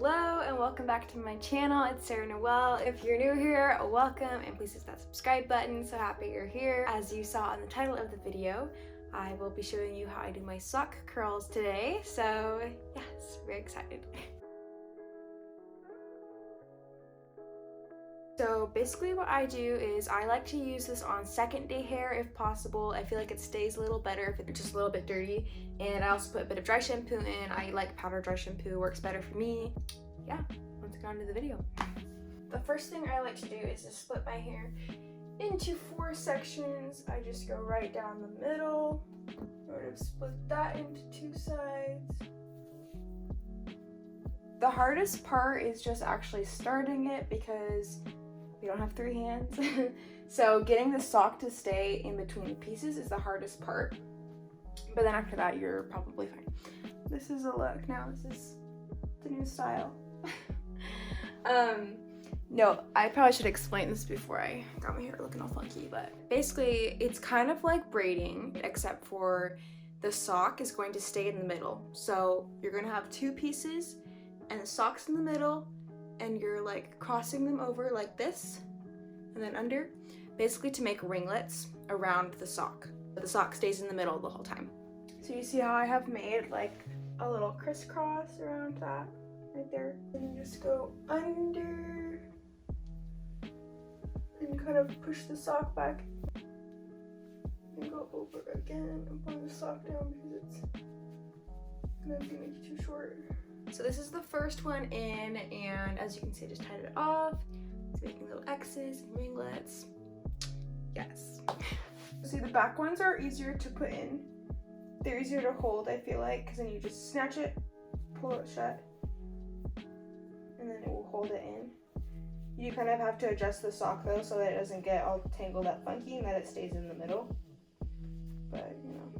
Hello and welcome back to my channel. It's Sarah Noelle. If you're new here, welcome and please hit that subscribe button. So happy you're here. As you saw in the title of the video, I will be showing you how I do my sock curls today. So yes, very excited. So basically what I do is I like to use this on second day hair if possible. I feel like it stays a little better if it's just a little bit dirty. And I also put a bit of dry shampoo in. I like powder dry shampoo, works better for me. Yeah, let's get on to the video. The first thing I like to do is to split my hair into 4 sections. I just go right down the middle, sort of split that into 2 sides. The hardest part is just actually starting it because we don't have 3 hands. So getting the sock to stay in between the pieces is the hardest part. But then after that, you're probably fine. This is a look now. This is the new style. No, I probably should explain this before I got my hair looking all funky, but basically it's kind of like braiding, except for the sock is going to stay in the middle. So you're gonna have 2 pieces and the sock's in the middle, and you're like crossing them over like this and then under, basically to make ringlets around the sock. But the sock stays in the middle the whole time. So you see how I have made like a little crisscross around that right there, and you just go under and kind of push the sock back and go over again and pull the sock down because it's gonna be maybe too short. So this is the first one in, and as you can see, I just tied it off. It's making little X's and ringlets. Yes. See, the back ones are easier to put in. They're easier to hold, I feel like, because then you just snatch it, pull it shut, and then it will hold it in. You kind of have to adjust the sock though so that it doesn't get all tangled up funky and that it stays in the middle. But, you know,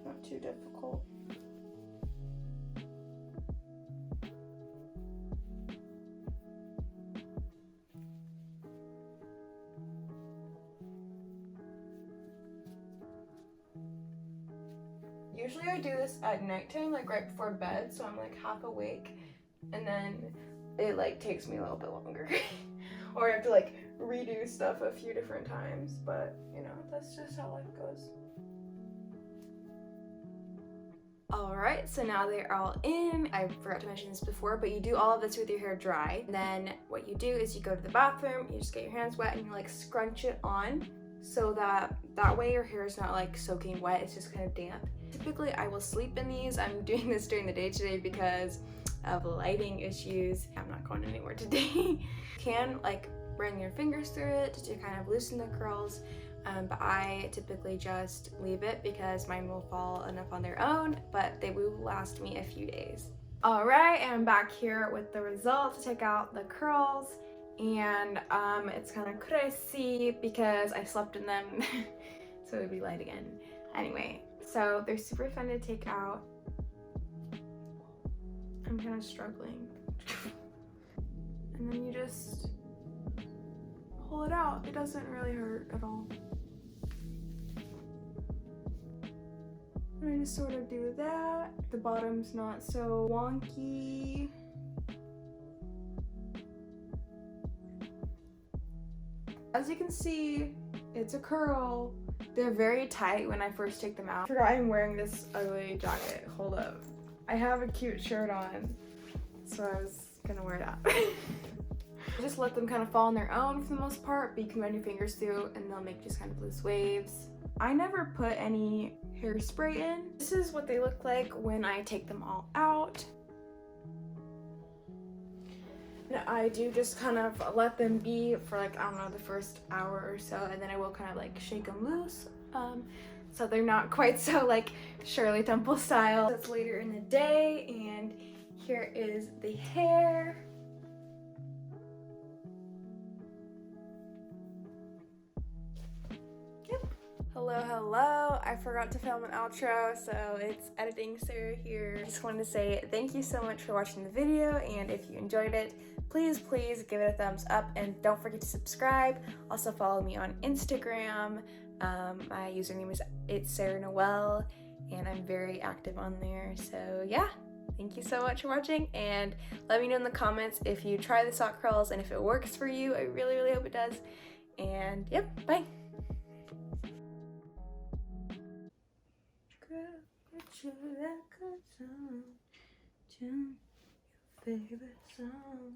not too difficult. Usually I do this at nighttime, like right before bed, so I'm like half awake, and then it like takes me a little bit longer. Or I have to like redo stuff a few different times, but you know, that's just how life goes. Alright, so now they're all in. I forgot to mention this before, but you do all of this with your hair dry. And then what you do is you go to the bathroom, you just get your hands wet and you like scrunch it on so that way your hair is not like soaking wet, it's just kind of damp. Typically I will sleep in these. I'm doing this during the day today because of lighting issues. I'm not going anywhere today. You can like run your fingers through it to kind of loosen the curls, but I typically just leave it because mine will fall enough on their own, but they will last me a few days. Alright, I'm back here with the result to take out the curls, and it's kind of crazy because I slept in them so it would be light again. Anyway, so they're super fun to take out. I'm kind of struggling. And then you just pull it out. It doesn't really hurt at all. And I just sort of do that. The bottom's not so wonky. As you can see, it's a curl. They're very tight when I first take them out. I forgot I'm wearing this ugly jacket. Hold up. I have a cute shirt on, so I was gonna wear that. Just let them kind of fall on their own for the most part, but you can run your fingers through and they'll make just kind of loose waves. I never put any hairspray in. This is what they look like when I take them all out. And I do just kind of let them be for like, I don't know, the first hour or so, and then I will kind of like shake them loose. So they're not quite so like Shirley Temple style. It's later in the day, and here is the hair. Yep. Hello. I forgot to film an outro, so it's editing Sarah here. I just wanted to say thank you so much for watching the video, and if you enjoyed it, please give it a thumbs up and don't forget to subscribe. Also follow me on Instagram. My username is It's Sarah Noelle, and I'm very active on there. So yeah, Thank you so much for watching, and let me know in the comments if you try the sock curls and if it works for you. I really, really hope it does. And yep, bye. Favorite song.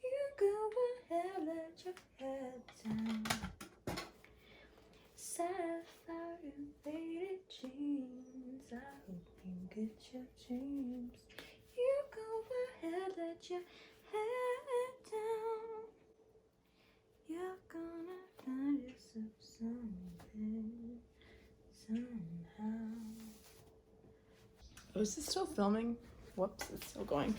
You go ahead, let your head down. Sapphire faded jeans. I hope you get your dreams. You go ahead, let your head down. You're gonna find yourself something, somehow. Oh, is this still filming? Whoops, it's still going.